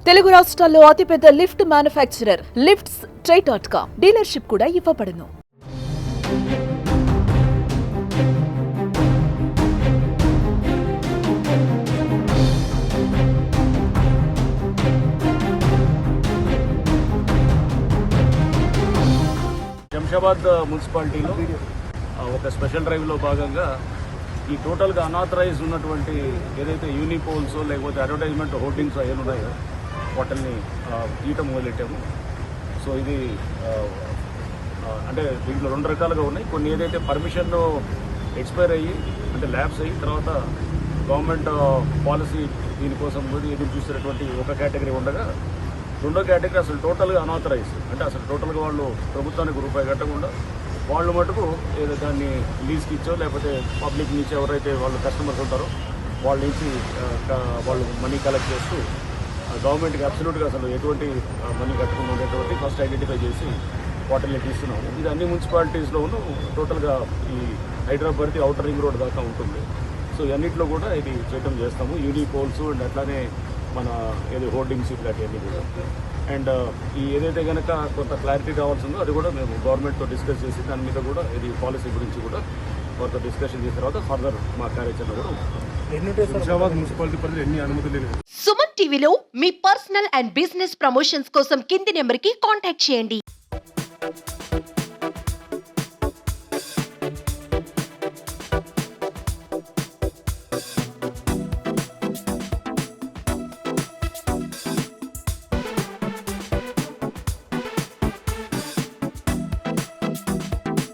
తెలుగు రాష్ట్రాల్లో అతిపెద్ద lift manufacturer lifts ట్రై.com dealership కూడా ఇవ్వబడును. శంషాబాద్ మున్సిపాలిటీలో ఒక స్పెషల్ డ్రైవ్లో భాగంగా ఈ టోటల్గా అనాథరైజ్ ఉన్నటువంటి ఏదైతే యూనిపోల్స్ లేకపోతే అడ్వర్టైజ్మెంట్ హోర్డింగ్స్ అవి ఉన్నాయో వాటిని తీయటం మొదలెట్టాము. సో ఇది అంటే దీంట్లో రెండు రకాలుగా ఉన్నాయి. కొన్ని ఏదైతే పర్మిషన్ ఎక్స్పైర్ అయ్యి అంటే ల్యాబ్స్ అయ్యి తర్వాత గవర్నమెంట్ పాలసీ దీనికోసం ఎదురు చూస్తున్నటువంటి ఒక కేటగిరీ ఉండగా రెండో కేటగిరీ అసలు టోటల్గా అనాథరైజ్ అంటే అసలు టోటల్గా వాళ్ళు ప్రభుత్వానికి రూపాయి కట్టకుండా వాళ్ళు మటుకు ఏదో దాన్ని లీజ్కి ఇచ్చో లేకపోతే పబ్లిక్ నుంచి ఎవరైతే వాళ్ళు కస్టమర్స్ ఉంటారో వాళ్ళ నుంచి వాళ్ళు మనీ కలెక్ట్ చేస్తూ గవర్నమెంట్కి అబ్సల్యూట్గా అసలు ఎటువంటి మనీ కట్టకుండా ఉండేటువంటి ఫస్ట్ ఐడెంటిఫై చేసి వాటిని తీస్తున్నాము. ఇది అన్ని మున్సిపాలిటీస్లోనూ టోటల్గా ఈ హైదరాబాద్ ఔటర్ రింగ్ రోడ్ దాకా ఉంటుంది. సో ఇవన్నింటిలో కూడా ఇది చేయటం చేస్తాము. యూనిపోల్స్ అండ్ అట్లానే మన ఏదో హోర్డింగ్స్ ఇట్లాంటివన్నీ కూడా. అండ్ ఈ ఏదైతే కనుక కొంత క్లారిటీ కావాల్సిందో అది కూడా మేము గవర్నమెంట్తో డిస్కస్ చేసి దాని మీద కూడా ఇది పాలసీ గురించి కూడా వారితో డిస్కషన్ చేసిన తర్వాత ఫర్దర్ మా కార్యాచరణ కూడా శంషాబాద్ మున్సిపాలిటీ పరిధిలో ఎన్ని అనుమతులు లేవు. సుమన్ టీవీలో మీ పర్సనల్ అండ్ బిజినెస్ ప్రమోషన్స్ కోసం కింది నెంబర్కి కాంటాక్ట్ చేయండి.